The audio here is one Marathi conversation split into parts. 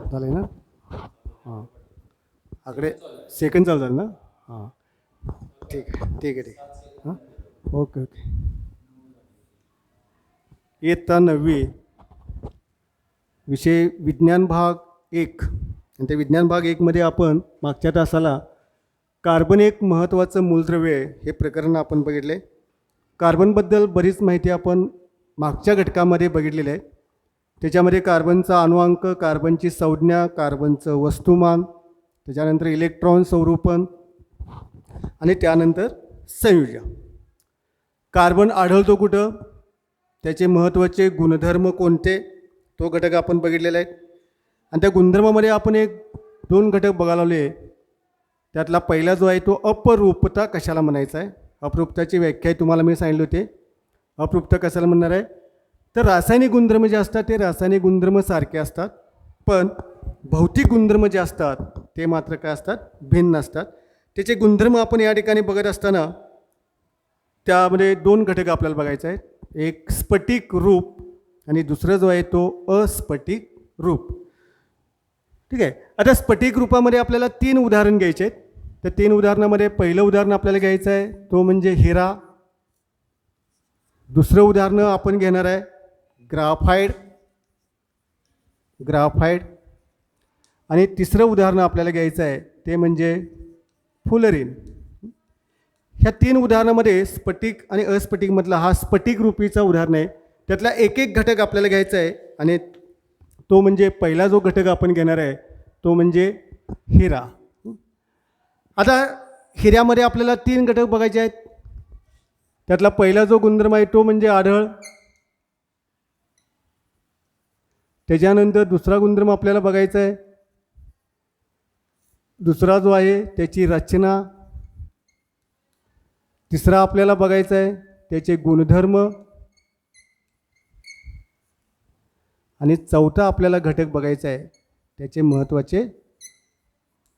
झालं आहे ना. हां आकडे सेकंड चालू झालं ना. हां ठीक आहे ठीक आहे ठीक आहे. हां ओके ओके. इयत्ता 9वी विषय विज्ञान भाग 1 आणि त्या विज्ञान भाग 1मध्ये आपण मागच्या तासाला कार्बन एक महत्त्वाचं मूलद्रव्य आहे हे प्रकरण आपण बघितले. कार्बनबद्दल बरीच माहिती आपण मागच्या घटकामध्ये बघितलेली आहे. त्याच्यामध्ये कार्बनचा अणुअंक, कार्बनची संज्ञा, कार्बनचं वस्तुमान, त्याच्यानंतर इलेक्ट्रॉन संरूपण आणि त्यानंतर संयोजन. कार्बन आढळतो कुठं, त्याचे महत्त्वाचे गुणधर्म कोणते, तो घटक आपण बघितलेला आहे. आणि त्या गुणधर्मामध्ये आपण 2 घटक बघायला लावले. त्यातला पहिला जो आहे तो अपरूपता कशाला म्हणायचा आहे. अपरूपताची व्याख्या तुम्हाला मी सांगितली होते. अपरूपता कशाला म्हणणार आहे, तर रासायनिक गुणधर्म जे असतात ते रासायनिक गुणधर्म सारखे असतात, पण भौतिक गुणधर्म जे असतात ते मात्र काय असतात, भिन्न असतात. त्याचे गुणधर्म आपण या ठिकाणी बघत असताना त्यामध्ये 2 घटक आपल्याला बघायचे आहेत. एक स्फटिक रूप आणि दुसरं जो आहे तो अस्फटिक रूप. ठीक आहे. आता स्फटिक रूपामध्ये आपल्याला 3 उदाहरण घ्यायचे आहेत. त्या 3 उदाहरणामध्ये पहिलं उदाहरण आपल्याला घ्यायचं आहे तो म्हणजे हिरा. दुसरं उदाहरण आपण घेणार आहे ग्राफाईड आणि तिसरं उदाहरण आपल्याला घ्यायचं आहे ते म्हणजे फुलरीन. ह्या 3 उदाहरणामध्ये स्फटिक आणि अस्फटिकमधला हा स्फटिक रूपीचा उदाहरण आहे. त्यातला एक घटक आपल्याला घ्यायचा आहे आणि तो म्हणजे पहिला जो घटक आपण घेणार आहे तो म्हणजे हिरा. आता हिऱ्यामध्ये आपल्याला 3 घटक बघायचे आहेत. त्यातला पहिला जो गुणधर्म आहे तो म्हणजे आढळ. त्याच्यानंतर दुसरा गुणधर्म आपल्याला बघायचा आहे, दुसरा जो आहे त्याची रचना. तिसरा आपल्याला बघायचा आहे त्याचे गुणधर्म आणि चौथा आपल्याला घटक बघायचा आहे त्याचे महत्त्वाचे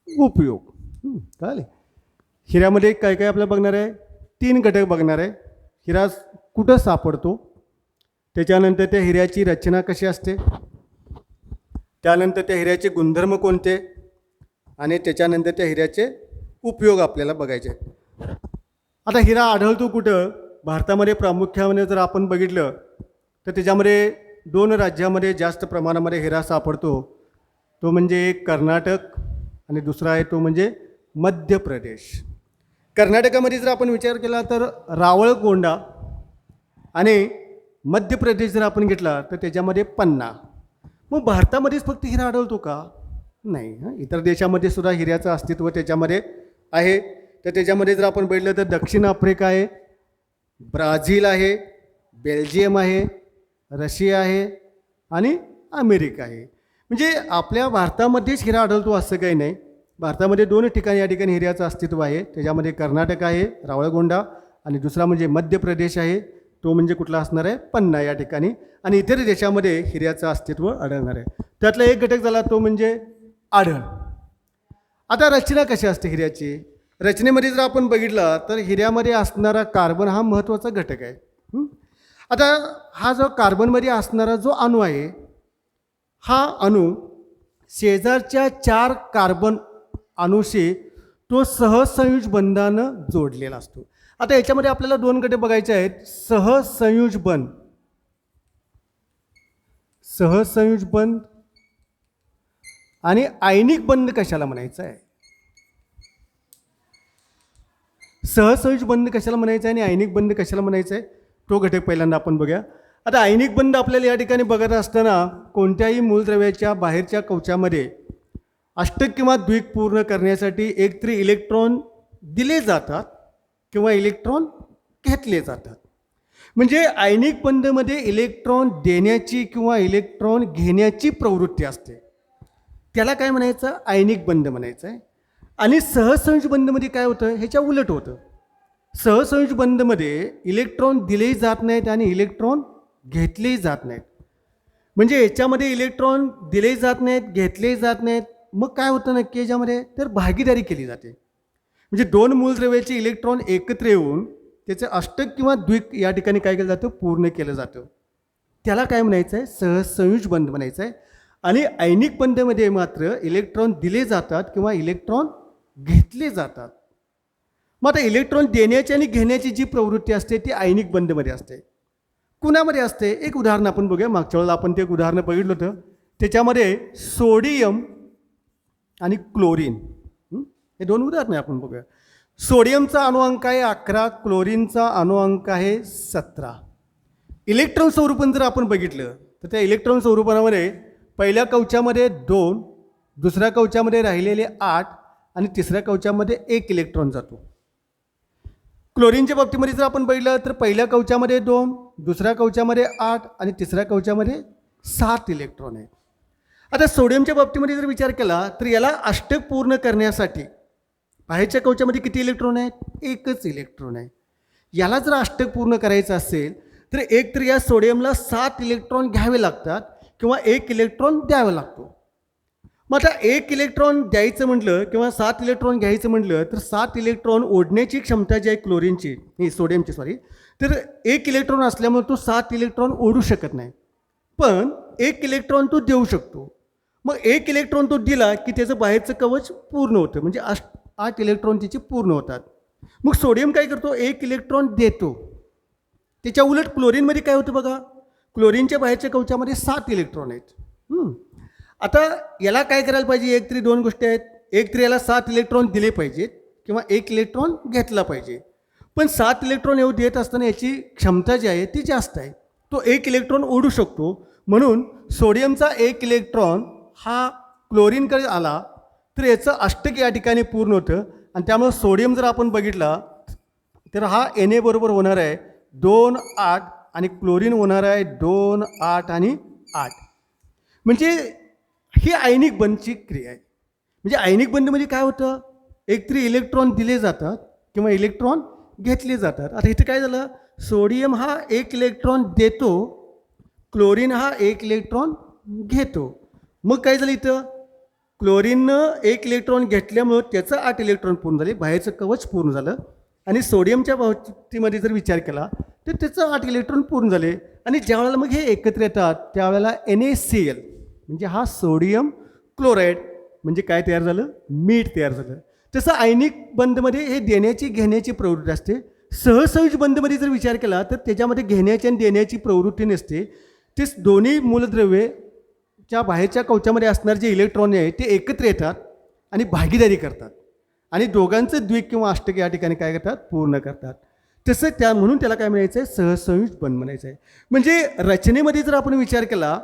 उपयोग. कळले. हिऱ्यामध्ये काय काय आपल्याला बघणार आहे, 3 घटक बघणार आहे. हिरा कुठं सापडतो, त्याच्यानंतर त्या हिऱ्याची रचना कशी असते, त्यानंतर त्या हिऱ्याचे गुणधर्म कोणते आणि त्याच्यानंतर त्या हिऱ्याचे उपयोग आपल्याला बघायचे आहेत. आता हिरा आढळतो कुठं, भारतामध्ये प्रामुख्याने जर आपण बघितलं तर त्याच्यामध्ये 2 राज्यामध्ये जास्त प्रमाणामध्ये हिरा सापडतो. तो म्हणजे एक कर्नाटक आणि दुसरा आहे तो म्हणजे मध्य प्रदेश. कर्नाटकामध्ये जर आपण विचार केला तर रावळकोंडा आणि मध्य प्रदेश जर आपण घेतला तर त्याच्यामध्ये पन्ना. मग भारतामध्येच फक्त हिरा आढळतो का, नाही. इतर देशामध्ये सुद्धा हिऱ्याचं अस्तित्व त्याच्यामध्ये आहे. तर त्याच्यामध्ये जर आपण बघितलं तर दक्षिण आफ्रिका आहे, ब्राझील आहे, बेल्जियम आहे, रशिया आहे आणि अमेरिका आहे. म्हणजे आपल्या भारतामध्येच हिरा आढळतो असं काही नाही. भारतामध्ये 2 ठिकाणी या ठिकाणी हिऱ्याचं अस्तित्व आहे. त्याच्यामध्ये कर्नाटक आहे रावळकोंडा आणि दुसरा म्हणजे मध्य प्रदेश आहे, तो म्हणजे कुठला असणार आहे, पन्ना या ठिकाणी. आणि इतर देशामध्ये हिऱ्याचं अस्तित्व आढळणार आहे. त्यातला एक घटक झाला तो म्हणजे आढळ. आता रचना कशी असते हिऱ्याची, रचनेमध्ये जर आपण बघितलं तर हिऱ्यामध्ये असणारा कार्बन हा महत्त्वाचा घटक आहे. आता हा जो कार्बनमध्ये असणारा जो अणू आहे हा अणू शेजारच्या 4 कार्बन अणूशी तो सहसंयुज बंधानं जोडलेला असतो. आता याच्यामध्ये आपल्याला 2 घटक बघायचे आहेत, सहसंयुज बंध आणि आयनिक बंध कशाला म्हणायचं आहे. सहसंयुज बंध कशाला म्हणायचं आहे आणि आयनिक बंध कशाला म्हणायचं आहे तो घटक पहिल्यांदा आपण बघूया. आता आयनिक बंध आपल्याला या ठिकाणी बघत असताना कोणत्याही मूलद्रव्याच्या बाहेरच्या कवचामध्ये अष्टक किंवा द्विक पूर्ण करण्यासाठी एकतरी इलेक्ट्रॉन दिले जातात किंवा इलेक्ट्रॉन घेतले जातात. म्हणजे आयनिक बंधमध्ये इलेक्ट्रॉन देण्याची किंवा इलेक्ट्रॉन घेण्याची प्रवृत्ती असते, त्याला काय म्हणायचं, आयनिक बंध म्हणायचं आहे. आणि सहसंयुज बंधमध्ये काय होतं, ह्याच्या उलट होतं. सहसंयुज बंधमध्ये इलेक्ट्रॉन दिलेही जात नाहीत आणि इलेक्ट्रॉन घेतलेही जात नाहीत. म्हणजे याच्यामध्ये इलेक्ट्रॉन दिलेही जात नाहीत, घेतलेही जात नाहीत. मग काय होतं नक्की याच्यामध्ये, तर भागीदारी केली जाते. म्हणजे 2 मूलद्रव्याचे इलेक्ट्रॉन एकत्र येऊन त्याचं अष्टक किंवा द्विक या ठिकाणी काय केलं जातं, पूर्ण केलं जातं. त्याला काय म्हणायचं आहे, सहसंयुज बंध म्हणायचं आहे. आणि आयनिक बंधमध्ये मात्र इलेक्ट्रॉन दिले जातात किंवा इलेक्ट्रॉन घेतले जातात. मग आता इलेक्ट्रॉन देण्याची आणि घेण्याची जी प्रवृत्ती असते ती आयनिक बंधमध्ये असते. कुणामध्ये असते? एक उदाहरण आपण बघूया. मागच्या वेळेला आपण ते एक उदाहरण बघितलं होतं. त्याच्यामध्ये सोडियम आणि क्लोरीन, हे दोन उदाहरणं आपण बघूया. सोडियमचा अणुअंक आहे 11, क्लोरीनचा अणुअंक आहे 17. इलेक्ट्रॉन स्वरूपण जर आपण बघितलं तर त्या इलेक्ट्रॉन स्वरूपामध्ये पहिल्या कवचामध्ये 2, दुसऱ्या कवचामध्ये राहिलेले 8 आणि तिसऱ्या कवचामध्ये 1 इलेक्ट्रॉन जातो. क्लोरीनच्या बाबतीमध्ये जर आपण बघितलं तर पहिल्या कवचामध्ये 2, दुसऱ्या कवचामध्ये 8 आणि तिसऱ्या कवचामध्ये 7 इलेक्ट्रॉन आहेत. आता सोडियमच्या बाबतीमध्ये जर विचार केला तर याला अष्टक पूर्ण करण्यासाठी बाहेरच्या कवचामध्ये किती इलेक्ट्रॉन आहेत? 1च इलेक्ट्रॉन आहे. याला जर अष्टक पूर्ण करायचं असेल तर एक तर या सोडियमला 7 इलेक्ट्रॉन घ्यावे लागतात किंवा 1 इलेक्ट्रॉन द्यावा लागतो. मग आता 1 इलेक्ट्रॉन द्यायचं म्हटलं किंवा 7 इलेक्ट्रॉन घ्यायचं म्हटलं तर 7 इलेक्ट्रॉन ओढण्याची क्षमता जी आहे क्लोरीनची, सोडियमची तर 1 इलेक्ट्रॉन असल्यामुळे तो 7 इलेक्ट्रॉन ओढू शकत नाही. पण 1 इलेक्ट्रॉन तो देऊ शकतो. मग 1 इलेक्ट्रॉन तो दिला की त्याचं बाहेरचं कवच पूर्ण होतं, म्हणजे 8 इलेक्ट्रॉन तिचे पूर्ण होतात. मग सोडियम काय करतो? 1 इलेक्ट्रॉन देतो. त्याच्या उलट क्लोरीनमध्ये काय होतं बघा, क्लोरीनच्या बाहेरच्या कवचामध्ये 7 इलेक्ट्रॉन आहेत. आता याला काय करायला पाहिजे? एक तरी 2 गोष्टी आहेत. एक तरी याला 7 इलेक्ट्रॉन दिले पाहिजेत किंवा 1 इलेक्ट्रॉन घेतला पाहिजे. पण 7 इलेक्ट्रॉन एवढं देत असताना याची क्षमता जी आहे ती जास्त आहे. तो 1 इलेक्ट्रॉन ओढू शकतो. म्हणून सोडियमचा 1 इलेक्ट्रॉन हा क्लोरीनकडे आला तर याचं अष्टक या ठिकाणी पूर्ण होतं. आणि त्यामुळे सोडियम जर आपण बघितला तर हा Na बरोबर होणार आहे 2, 8 आणि क्लोरीन होणार आहे 2, 8 आणि 8. म्हणजे ही आयनिक बंधची क्रिया आहे. म्हणजे आयनिक बंधमध्ये काय होतं? एकतरी इलेक्ट्रॉन दिले जातात किंवा इलेक्ट्रॉन घेतले जातात. आता इथे काय झालं? सोडियम हा 1 इलेक्ट्रॉन देतो, क्लोरीन हा 1 इलेक्ट्रॉन घेतो. मग काय झालं इथं? क्लोरीननं 1 इलेक्ट्रॉन घेतल्यामुळं त्याचं 8 इलेक्ट्रॉन पूर्ण झाले, बाहेरचं कवच पूर्ण झालं. आणि सोडियमच्या बाबतीमध्ये जर विचार केला तर त्याचं 8 इलेक्ट्रॉन पूर्ण झाले. आणि ज्यावेळेला मग हे एकत्र येतात त्यावेळेला NaCl म्हणजे हा सोडियम क्लोराईड म्हणजे काय तयार झालं? मीठ तयार झालं. तसं आयनिक बंधमध्ये हे देण्याची घेण्याची प्रवृत्ती असते. सहसंयोज बंधमध्ये जर विचार केला तर त्याच्यामध्ये घेण्याची आणि देण्याची प्रवृत्ती नसते. ते दोन्ही मूलद्रव्यच्या बाहेरच्या कवचामध्ये असणारे जे इलेक्ट्रॉन आहे ते एकत्र येतात आणि भागीदारी करतात आणि दोघांचं द्विक किंवा अष्टक या ठिकाणी काय करतात? पूर्ण करतात. तसं म्हणून त्याला काय म्हणायचं आहे? सहसंयोज बंध म्हणायचं आहे. म्हणजे रचनेमध्ये जर आपण विचार केला,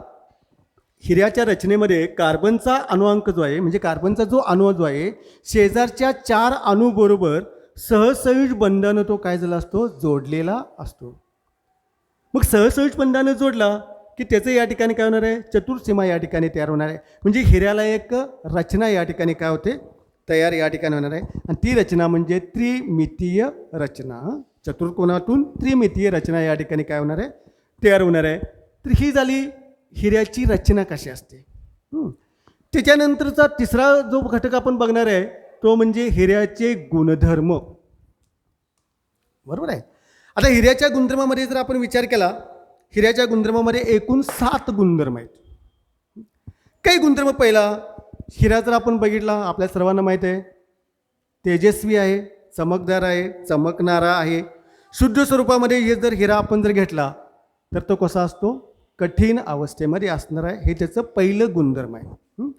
हिऱ्याच्या रचनेमध्ये कार्बनचा अणुअंक जो आहे म्हणजे कार्बनचा जो अणू जो आहे शेजारच्या 4 अणूबरोबर सहसंयोज बंधानं तो काय झाला असतो? जोडलेला असतो. मग सहसंयोज बंधानं जोडला की त्याचं या ठिकाणी काय होणार आहे? चतुर्सीमा या ठिकाणी तयार होणार आहे. म्हणजे हिऱ्याला एक रचना या ठिकाणी काय होते? तयार या ठिकाणी होणार आहे. आणि ती रचना म्हणजे त्रिमितीय रचना. चतुर्कोनातून त्रिमितीय रचना या ठिकाणी काय होणार आहे? तयार होणार आहे. तर ही झाली हिऱ्याची रचना कशी असते. त्याच्यानंतरचा तिसरा जो घटक आपण बघणार आहे तो म्हणजे हिऱ्याचे गुणधर्म. बरोबर आहे. आता हिऱ्याच्या गुणधर्मामध्ये जर आपण विचार केला, हिऱ्याच्या गुणधर्मामध्ये एकूण 7 गुणधर्म आहेत. काही गुणधर्म पहिला, हिरा जर आपण बघितला आपल्या सर्वांना माहीत आहे तेजस्वी आहे, चमकदार आहे, चमकणारा आहे. शुद्ध स्वरूपामध्ये हे जर हिरा आपण जर घेतला तर तो कसा असतो? कठीण अवस्थेमध्ये असणार आहे. हे त्याचं पहिलं गुणधर्म आहे.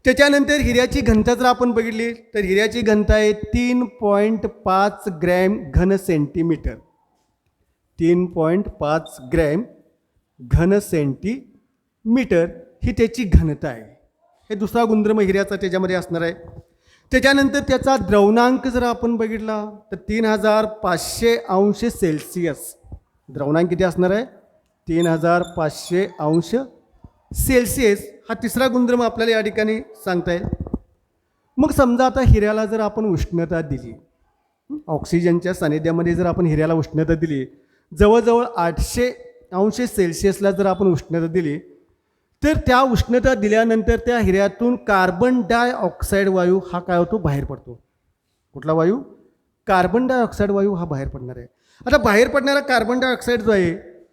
त्याच्यानंतर हिऱ्याची घनता जर आपण बघितली तर हिऱ्याची घनता आहे 3.5 ग्रॅम घन सेंटीमीटर. 3.5 ग्रॅम घन सेंटीमीटर ही त्याची घनता आहे. हे दुसरा गुणधर्म हिऱ्याचा त्याच्यामध्ये असणार आहे. त्याच्यानंतर त्याचा द्रवणांक जर आपण बघितला तर 3500 अंश सेल्सिअस. द्रवणांक किती असणार आहे? 3500 अंश सेल्सिअस हा तिसरा गुणधर्म आपल्याला या ठिकाणी सांगता येईल. मग समजा आता हिऱ्याला जर आपण उष्णता दिली, ऑक्सिजनच्या सानिध्यामध्ये जर आपण हिऱ्याला उष्णता दिली, जवळजवळ 800 अंश सेल्सिअसला जर आपण उष्णता दिली तर त्या उष्णता दिल्यानंतर त्या हिऱ्यातून कार्बन डायऑक्साईड वायू हा काय होतो? बाहेर पडतो. कुठला वायू? कार्बन डायऑक्साईड वायू हा बाहेर पडणार आहे. आता बाहेर पडणारा कार्बन डायऑक्साईड जो आहे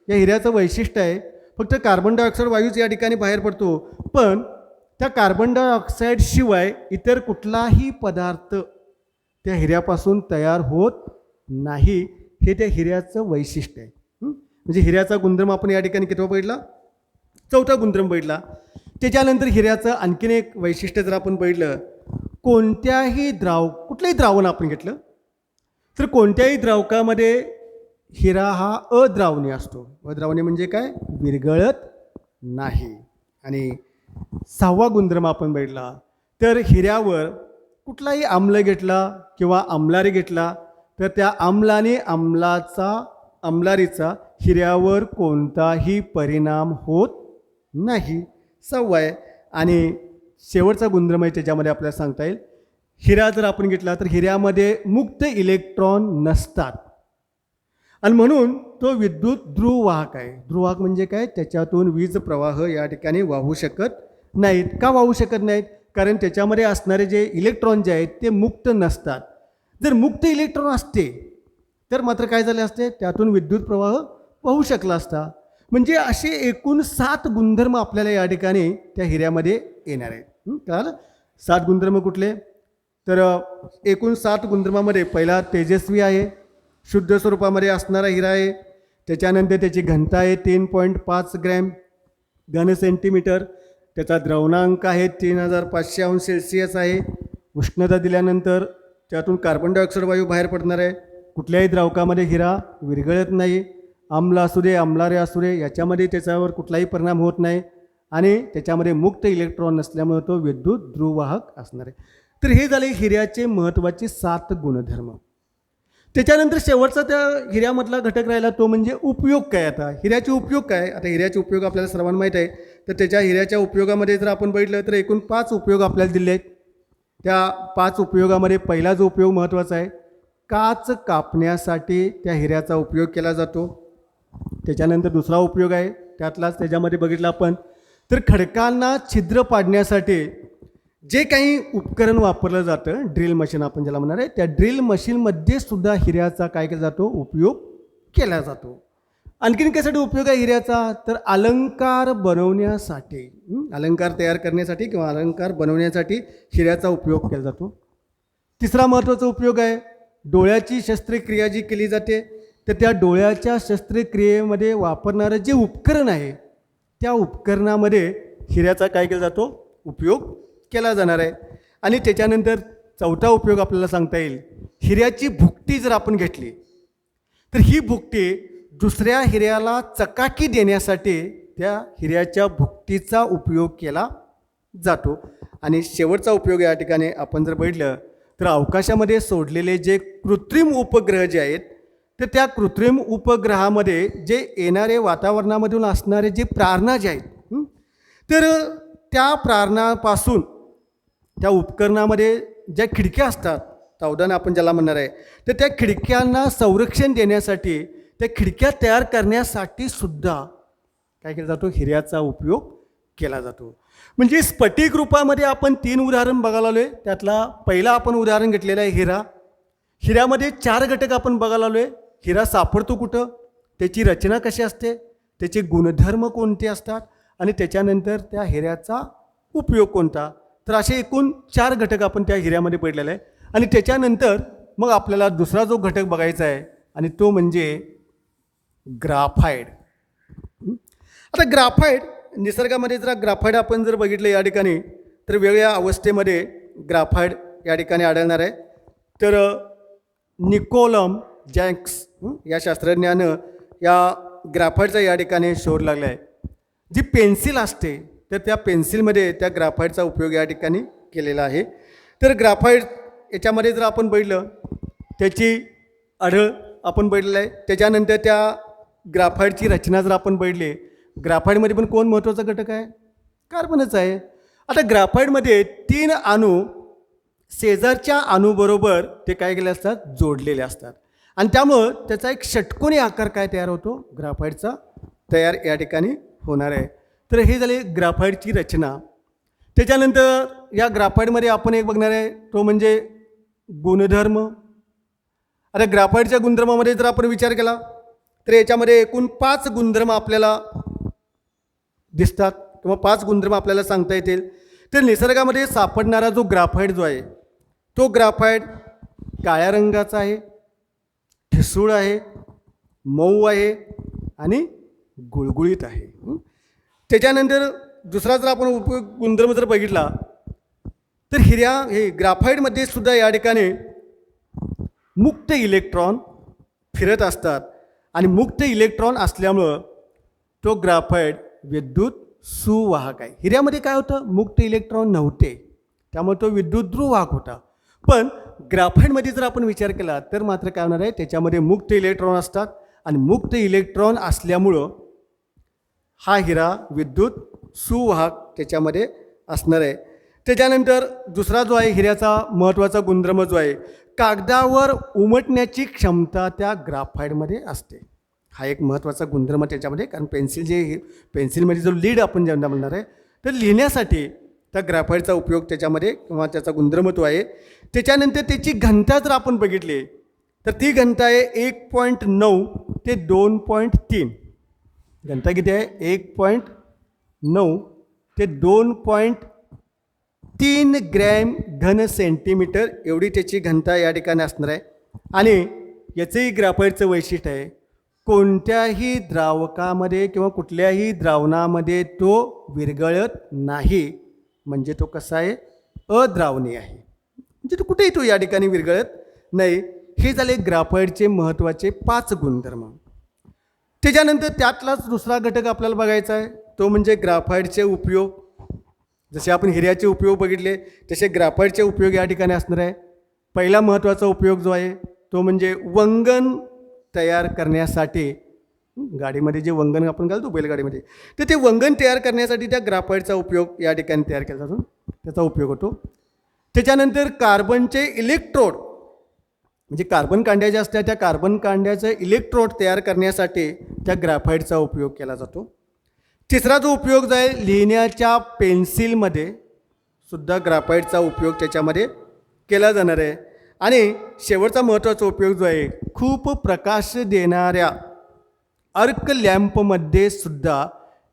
या हिऱ्याचं वैशिष्ट्य आहे फक्त कार्बन डायऑक्साईड वायूच या ठिकाणी बाहेर पडतो, पण त्या कार्बन डायऑक्साईडशिवाय इतर कुठलाही पदार्थ त्या हिऱ्यापासून तयार होत नाही. हे त्या हिऱ्याचं वैशिष्ट्य आहे. म्हणजे हिऱ्याचा गुणधर्म आपण या ठिकाणी कितवा बघितला? चौथा गुणधर्म बघितला. त्याच्यानंतर हिऱ्याचं आणखीन एक वैशिष्ट्य जर आपण बघितलं, कोणत्याही कुठलंही द्रावण आपण घेतलं तर कोणत्याही द्रावकामध्ये हिरा हा अद्रावणीय असतो. अद्रावणीय म्हणजे काय? विरघळत नाही. आणि 6वा गुणधर्म आपण बघितला तर हिऱ्यावर कुठलाही आम्ल घेतला किंवा आम्लारी घेतला तर त्या आम्लारीचा हिऱ्यावर कोणताही परिणाम होत नाही. 6वा आहे. आणि शेवटचा गुणधर्म आहे त्याच्यामध्ये आपल्याला सांगता येईल, हिरा जर आपण घेतला तर हिऱ्यामध्ये मुक्त इलेक्ट्रॉन नसतात आणि म्हणून तो विद्युत ध्रुववाहक आहे. ध्रुववाहक म्हणजे काय? त्याच्यातून वीज प्रवाह या ठिकाणी वाहू शकत नाहीत. का वाहू शकत नाहीत? कारण त्याच्यामध्ये असणारे जे इलेक्ट्रॉन जे आहेत ते मुक्त नसतात. जर मुक्त इलेक्ट्रॉन असते तर मात्र काय झाले असते? त्यातून विद्युत प्रवाह वाहू शकला असता. म्हणजे असे एकूण 7 गुणधर्म आपल्याला या ठिकाणी त्या हिऱ्यामध्ये येणार आहेत. कळालं? 7 गुणधर्म कुठले? तर एकूण 7 गुणधर्मामध्ये पहिला तेजस्वी आहे, शुद्ध स्वरूपामध्ये असणारा हिरा आहे. त्याच्यानंतर त्याची घनता आहे 3.5 ग्रॅम घन सेंटीमीटर. त्याचा द्रवणांक आहे 3500 अंश सेल्सिअस आहे. उष्णता दिल्यानंतर त्यातून कार्बन डायऑक्साईड वायू बाहेर पडणार आहे. कुठल्याही द्रावकामध्ये हिरा विरघळत नाही. आम्ल असू दे, आम्लारे असू दे, याच्यामध्ये त्याच्यावर कुठलाही परिणाम होत नाही आणि त्याच्यामध्ये मुक्त इलेक्ट्रॉन नसल्यामुळे तो विद्युत ध्रुववाहक असणार आहे. तर हे झाले हिऱ्याचे महत्त्वाचे 7 गुणधर्म. त्याच्यानंतर शेवटचा त्या हिऱ्यामधला घटक राहिला तो म्हणजे उपयोग काय. आता हिऱ्याचे उपयोग काय? आता हिऱ्याचे उपयोग आपल्याला सर्वांना माहीत आहे. तर त्याच्या हिऱ्याच्या उपयोगामध्ये जर आपण बघितलं तर एकूण 5 उपयोग आपल्याला दिले आहेत. त्या 5 उपयोगामध्ये पहिला जो उपयोग महत्त्वाचा आहे, काच कापण्यासाठी त्या हिऱ्याचा उपयोग केला जातो. त्याच्यानंतर दुसरा उपयोग आहे त्यातलाच त्याच्यामध्ये बघितलं आपण तर खडकांना छिद्र पाडण्यासाठी जे काही उपकरण वापरलं जातं, ड्रिल मशीन आपण ज्याला म्हणणार आहे, त्या ड्रिल मशीनमध्ये सुद्धा हिऱ्याचा काय केला जातो? उपयोग केला जातो. आणखीन कशासाठी उपयोग आहे हिऱ्याचा? तर अलंकार बनवण्यासाठी, अलंकार तयार करण्यासाठी किंवा अलंकार बनवण्यासाठी हिऱ्याचा उपयोग केला जातो. तिसरा महत्त्वाचा उपयोग आहे, डोळ्याची शस्त्रक्रिया जी केली जाते तर त्या डोळ्याच्या शस्त्रक्रियेमध्ये वापरणारं जे उपकरण आहे त्या उपकरणामध्ये हिऱ्याचा काय केला जातो? उपयोग केला जाणार आहे. आणि त्याच्यानंतर चौथा उपयोग आपल्याला सांगता येईल, हिऱ्याची भुकटी जर आपण घेतली तर ही भुकटी दुसऱ्या हिऱ्याला चकाकी देण्यासाठी त्या हिऱ्याच्या भुकटीचा उपयोग केला जातो. आणि शेवटचा उपयोग या ठिकाणी आपण जर बघितलं तर अवकाशामध्ये सोडलेले जे कृत्रिम उपग्रह जे आहेत तर त्या कृत्रिम उपग्रहामध्ये जे येणारे वातावरणामधून असणारे जे प्रारणा जे आहेत तर त्या प्रारणापासून त्या उपकरणामध्ये ज्या खिडक्या असतात, सावधान आपण ज्याला म्हणणार आहे, तर त्या खिडक्यांना संरक्षण देण्यासाठी, त्या खिडक्या तयार करण्यासाठी सुद्धा काय केला जातो? हिऱ्याचा उपयोग केला जातो. म्हणजे स्फटिक रूपामध्ये आपण 3 उदाहरण बघायला आलो आहे. त्यातला पहिला आपण उदाहरण घेतलेलं आहे हिरा. हिऱ्यामध्ये 4 घटक आपण बघायला आलो आहे. हिरा सापडतो कुठं, त्याची रचना कशी असते, त्याचे गुणधर्म कोणते असतात आणि त्याच्यानंतर त्या हिऱ्याचा उपयोग कोणता. तर असे एकूण 4 घटक आपण त्या हिऱ्यामध्ये पडलेले आहे. आणि त्याच्यानंतर मग आपल्याला दुसरा जो घटक बघायचा आहे आणि तो म्हणजे ग्राफाईट. आता ग्राफाईट निसर्गामध्ये जर ग्राफाईट आपण जर बघितलं या ठिकाणी तर वेगळ्या अवस्थेमध्ये ग्राफाईट या ठिकाणी आढळणार आहे. तर निकोलम जँक्स या शास्त्रज्ञानं या ग्राफाईटचा या ठिकाणी शोध लागला आहे. जी पेन्सिल असते तर त्या पेन्सिलमध्ये त्या ग्राफाईटचा उपयोग या ठिकाणी केलेला आहे. तर ग्राफाईट याच्यामध्ये जर आपण बघितलं त्याची अढळ आपण बघितलेलं आहे. त्याच्यानंतर त्या ग्राफाईटची रचना जर आपण बघितली, ग्राफाईटमध्ये पण कोण महत्त्वाचा घटक आहे? कार्बनच आहे. आता ग्राफाईटमध्ये 3 अणू शेजारच्या अणूबरोबर ते काय केले असतात? जोडलेले असतात. आणि त्यामुळं त्याचा एक षटकोनी आकार काय तयार होतो? ग्राफाईटचा तयार या ठिकाणी होणार आहे. तर हे झाले ग्राफाईटची रचना. त्याच्यानंतर या ग्राफाईटमध्ये आपण एक बघणार आहे तो म्हणजे गुणधर्म. आता ग्राफाईटच्या गुणधर्मामध्ये जर आपण विचार केला तर याच्यामध्ये एकूण 5 गुणधर्म आपल्याला दिसतात किंवा 5 गुणधर्म आपल्याला सांगता येतील. तर निसर्गामध्ये सापडणारा जो ग्राफाईट जो आहे तो ग्राफाईट काळ्या रंगाचा आहे, ठिसूळ आहे, मऊ आहे आणि गुळगुळीत आहे. त्याच्यानंतर दुसरा जर आपण गुणधर्म जर बघितला तर हे ग्राफाईटमध्ये सुद्धा या ठिकाणी मुक्त इलेक्ट्रॉन फिरत असतात आणि मुक्त इलेक्ट्रॉन असल्यामुळं तो ग्राफाईट विद्युत सुवाहक आहे. हिऱ्यामध्ये काय होतं, मुक्त इलेक्ट्रॉन नव्हते, त्यामुळे तो विद्युत ध्रुवाहक होता. पण ग्राफाईटमध्ये जर आपण विचार केला तर मात्र काय होणार आहे, त्याच्यामध्ये मुक्त इलेक्ट्रॉन असतात आणि मुक्त इलेक्ट्रॉन असल्यामुळं हा हिरा विद्युत सुवाहक त्याच्यामध्ये असणार आहे. त्याच्यानंतर दुसरा जो आहे हिऱ्याचा महत्त्वाचा गुणधर्म जो आहे, कागदावर उमटण्याची क्षमता त्या ग्राफाईटमध्ये असते. हा एक महत्त्वाचा गुणधर्म त्याच्यामध्ये, कारण पेन्सिलमध्ये जो लीड आपण ज्यांना म्हणणार आहे तर लिहिण्यासाठी त्या ग्राफाईटचा उपयोग त्याच्यामध्ये किंवा त्याचा गुणधर्म तो आहे. त्याच्यानंतर त्याची घनता जर आपण बघितली तर ती घनता आहे 1.9 ते 2.3. घनता किती आहे, 1.9 ते 2.3 ग्रॅम घन सेंटीमीटर एवढी त्याची घनता या ठिकाणी असणार आहे. आणि याचंही ग्राफाईटचं वैशिष्ट्य आहे, कोणत्याही द्रावकामध्ये किंवा कुठल्याही द्रावणामध्ये तो विरघळत नाही, म्हणजे तो कसा आहे, अद्रावणीय आहे, म्हणजे तो कुठेही तो या ठिकाणी विरघळत नाही. हे झाले ग्राफाईटचे महत्त्वाचे 5 गुणधर्म. त्याच्यानंतर त्यातलाच दुसरा घटक आपल्याला बघायचा आहे, तो म्हणजे ग्राफाईटचे उपयोग. जसे आपण हिऱ्याचे उपयोग बघितले तसे ग्राफाईटचे उपयोग या ठिकाणी असणार आहे. पहिला महत्त्वाचा उपयोग जो आहे तो म्हणजे वंगण तयार करण्यासाठी. गाडीमध्ये जे वंगण आपण घालतो बैलगाडीमध्ये, तर ते वंगण तयार करण्यासाठी त्या ग्राफाईटचा उपयोग या ठिकाणी तयार केला जातो, त्याचा उपयोग होतो. त्याच्यानंतर कार्बनचे इलेक्ट्रोड, म्हणजे कार्बन कांड्या ज्या असतात त्या कार्बन कांड्याचं इलेक्ट्रोड तयार करण्यासाठी त्या ग्राफाईटचा उपयोग केला जातो. तिसरा जो उपयोग जो आहे, लिहिण्याच्या पेन्सिलमध्ये सुद्धा ग्राफाईटचा उपयोग त्याच्यामध्ये केला जाणार आहे. आणि शेवटचा महत्त्वाचा उपयोग जो आहे, खूप प्रकाश देणाऱ्या अर्क लॅम्पमध्ये सुद्धा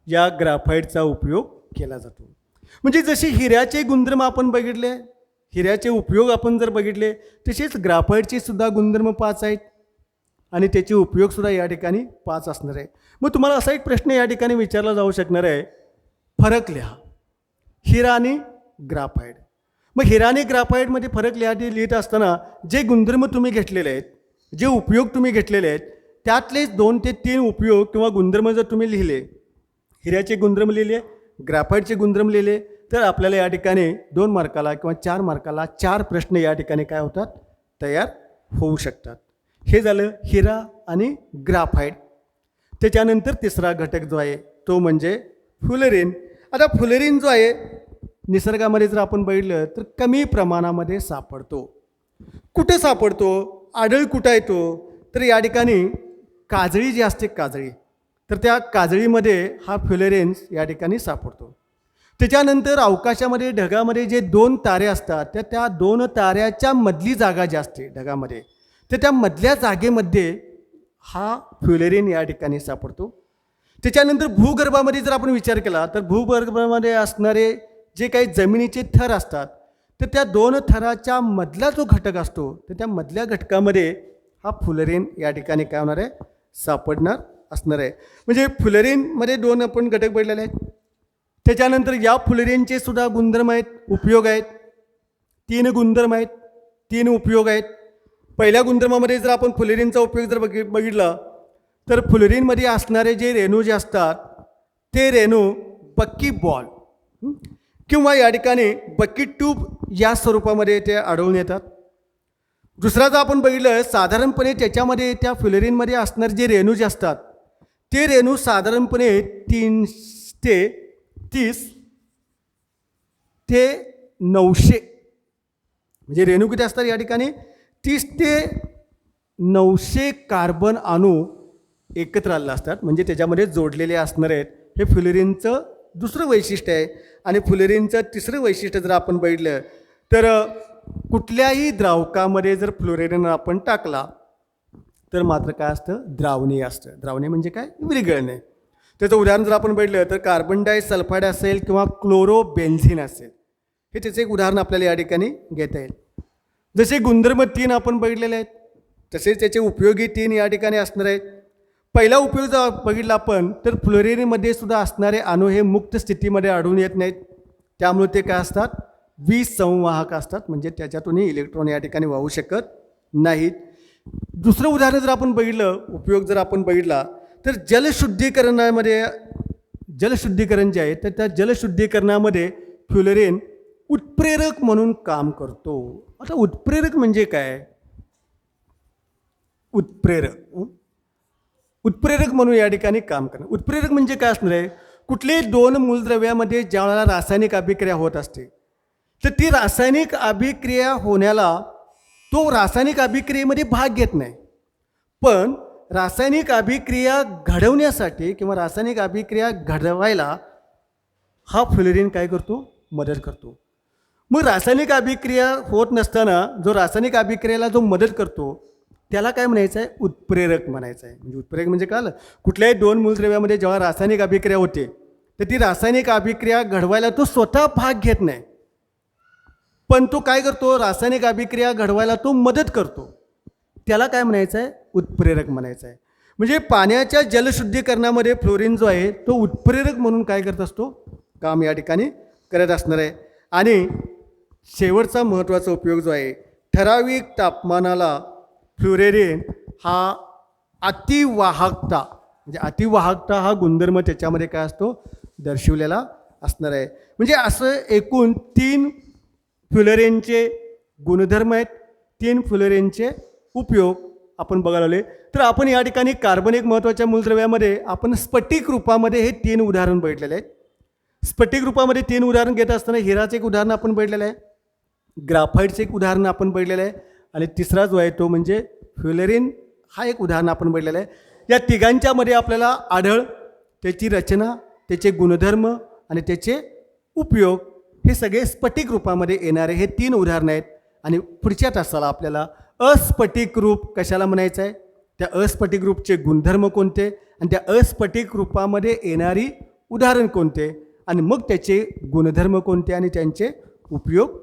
या ग्राफाईटचा उपयोग केला जातो. म्हणजे जसे हिऱ्याचे गुणधर्म आपण बघितले, हिऱ्याचे उपयोग आपण जर बघितले, तसेच ग्राफाईटचे सुद्धा गुणधर्म 5 आहेत आणि त्याचे उपयोगसुद्धा या ठिकाणी 5 असणार आहे. मग तुम्हाला असा एक प्रश्न या ठिकाणी विचारला जाऊ शकणार आहे, फरक लिहा हिरा आणि ग्राफाईट. मग हिरा आणि ग्राफाईटमध्ये फरक लिहित असताना जे गुणधर्म तुम्ही घेतलेले आहेत, जे उपयोग तुम्ही घेतलेले आहेत, त्यातले 2 ते 3 उपयोग किंवा गुणधर्म जर तुम्ही लिहिले, हिऱ्याचे गुणधर्म लिहिले, ग्राफाईटचे गुणधर्म लिहिले, तर आपल्याला या ठिकाणी 2 मार्काला किंवा 4 मार्काला 4 प्रश्न या ठिकाणी काय होतात, तयार होऊ शकतात. हे झालं हिरा आणि ग्राफाईट. त्याच्यानंतर तिसरा घटक जो आहे तो म्हणजे फ्युलरिन. आता फ्युलरिन जो आहे निसर्गामध्ये जर आपण बघितलं तर कमी प्रमाणामध्ये सापडतो. कुठे सापडतो, आढळ कुठं येतो, तर या ठिकाणी काजळी जी असते काजळी, तर त्या काजळीमध्ये हा फ्युलरिन्स या ठिकाणी सापडतो. त्याच्यानंतर अवकाशामध्ये ढगामध्ये जे 2 तारे असतात त्या 2 ताऱ्याच्या मधली जागा जी असते ढगामध्ये, तर त्या मधल्या जागेमध्ये हा फ्युलरिन या ठिकाणी सापडतो. त्याच्यानंतर भूगर्भामध्ये जर आपण विचार केला तर भूगर्भामध्ये असणारे जे काही जमिनीचे थर असतात, तर त्या 2 थराच्या मधला जो घटक असतो, तर त्या मधल्या घटकामध्ये हा फ्युलरिन या ठिकाणी काय होणार आहे, सापडणार असणार आहे. म्हणजे फ्युलरिनमध्ये 2 आपण घटक बघितलेले आहेत. त्याच्यानंतर या फ्युलरिनचे सुद्धा गुणधर्म आहेत, उपयोग आहेत. 3 गुणधर्म आहेत, 3 उपयोग आहेत. पहिल्या गुणधर्मामध्ये जर आपण फ्युलरिनचा उपयोग जर बघितला तर फ्युलरिनमध्ये असणारे जे रेणू जे असतात ते रेणू बक्की बॉल किंवा या ठिकाणी बकेट ट्यूब या स्वरूपामध्ये ते आढळून येतात. दुसरा जर आपण बघितलं, साधारणपणे त्याच्यामध्ये त्या फ्युलरिनमध्ये असणारे जे रेणू जे असतात ते रेणू साधारणपणे 330 ते 900, म्हणजे रेणू किती असतात या ठिकाणी 30 ते 900 कार्बन अणू एकत्र आलेले असतात, म्हणजे त्याच्यामध्ये जोडलेले असणार आहेत. हे फ्युलरिनचं दुसरं वैशिष्ट्य आहे. आणि फ्युलरिनचं तिसरं वैशिष्ट्य जर आपण बघितलं तर कुठल्याही द्रावकामध्ये जर फ्युलरिन आपण टाकला तर मात्र काय असतं, द्रावणीय असतं. द्रावणीय म्हणजे काय, विरघळणे. त्याचं उदाहरण जर आपण बघितलं तर कार्बन डायसल्फाईड असेल किंवा क्लोरोबेन्झिन असेल, हे त्याचं एक उदाहरण आपल्याला या ठिकाणी घेता येईल. जसे गुणधर्म 3 आपण बघितलेले आहेत, तसेच त्याचे उपयोगी 3 या ठिकाणी असणार आहेत. पहिला उपयोग जर बघितला आपण तर फ्लोरीनमध्ये सुद्धा असणारे अणू हे मुक्त स्थितीमध्ये आढळून येत नाहीत, त्यामुळे ते काय असतात, विसंवाहक असतात, म्हणजे त्याच्यातूनही इलेक्ट्रॉन या ठिकाणी वाहू शकत नाहीत. दुसरं उदाहरण जर आपण बघितलं, उपयोग जर आपण बघितला तर जलशुद्धीकरण जे आहे तर त्या जलशुद्धीकरणामध्ये फ्लोरीन उत्प्रेरक म्हणून काम करतो. आता उत्प्रेरक म्हणजे काय, उत्प्रेरक म्हणून या ठिकाणी काम करणं. उत्प्रेरक म्हणजे काय असणार आहे, कुठल्याही 2 मूलद्रव्यामध्ये ज्या वेळेला रासायनिक अभिक्रिया होत असते तर ती रासायनिक अभिक्रिया होण्याला तो रासायनिक अभिक्रियेमध्ये भाग घेत नाही, पण रासायनिक अभिक्रिया घडवण्यासाठी किंवा रासायनिक अभिक्रिया घडवायला हा फ्लोरीन काय करतो, मदत करतो. मग रासायनिक अभिक्रिया होत नसताना जो रासायनिक अभिक्रियेला जो मदत करतो त्याला काय म्हणायचं आहे, उत्प्रेरक म्हणायचं आहे. म्हणजे उत्प्रेरक म्हणजे काय, कुठल्याही 2 मूलद्रव्यामध्ये जेव्हा रासायनिक अभिक्रिया होते तर ती रासायनिक अभिक्रिया घडवायला तो स्वतः भाग घेत नाही, पण तो काय करतो, रासायनिक अभिक्रिया घडवायला तो मदत करतो, त्याला काय म्हणायचं आहे, उत्प्रेरक म्हणायचं आहे. म्हणजे पाण्याच्या जलशुद्धीकरणामध्ये फ्लोरीन जो आहे तो उत्प्रेरक म्हणून काय करत असतो, काम या ठिकाणी करत असणार आहे. आणि शेवटचा महत्त्वाचा उपयोग जो आहे, ठराविक तापमानाला फ्लोरीन हा अतिवाहकता, म्हणजे अतिवाहकता हा गुणधर्म त्याच्यामध्ये काय असतो, दर्शवलेला असणार आहे. म्हणजे असं एकूण 3 फ्लोरीनचे गुणधर्म आहेत, 3 फ्लोरीनचे उपयोग आपण बघायला आले. तर आपण या ठिकाणी कार्बन एक महत्त्वाच्या मूलद्रव्यामध्ये आपण स्फटिक रूपामध्ये हे 3 उदाहरण बघितलेले आहेत. स्फटिक रूपामध्ये 3 उदाहरण घेत असताना हिराचं एक उदाहरण आपण बघितलेलं आहे, ग्राफाईटचं एक उदाहरण आपण बघितलेलं आहे, आणि तिसरा जो आहे तो म्हणजे फ्लोरीन हा एक उदाहरण आपण बघितलेलं आहे. या तिघांच्यामध्ये आपल्याला आढळ, त्याची रचना, त्याचे गुणधर्म आणि त्याचे उपयोग हे सगळे स्फटिक रूपामध्ये येणारे हे 3 उदाहरणं आहेत. आणि पुढच्या तासाला आपल्याला अस्फटिक रूप कशाला म्हणायचं आहे, त्या अस्फटिक रूपचे गुणधर्म कोणते आणि त्या अस्फटिक रूपामध्ये येणारी उदाहरण कोणते आणि मग त्याचे गुणधर्म कोणते आणि त्यांचे उपयोग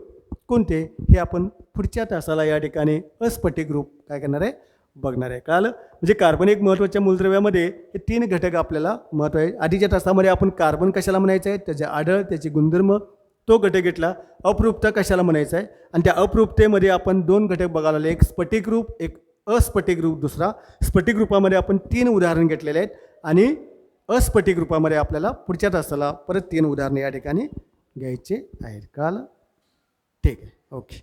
कोणते हे आपण पुढच्या तासाला या ठिकाणी अस्फटिक रूप काय करणार आहे, बघणार आहे. कळालं, म्हणजे कार्बन एक महत्त्वाच्या मूलद्रव्यामध्ये हे 3 घटक आपल्याला महत्त्व आहे. आधीच्या तासामध्ये आपण कार्बन कशाला म्हणायचं आहे, त्याचे आढळ, त्याचे गुणधर्म तो घटक घेतला. अप्रूपता कशाला म्हणायचं आहे आणि त्या अप्रूपतेमध्ये आपण 2 घटक बघायला आले, एक स्फटिक रूप, एक अस्फटिक रूप. दुसरा स्फटिक रूपामध्ये आपण 3 उदाहरण घेतलेले आहेत आणि अस्फटिक रूपामध्ये आपल्याला पुढच्या तासाला परत 3 उदाहरणे या ठिकाणी घ्यायचे आहेत. कळालं, ठीक आहे, ओके.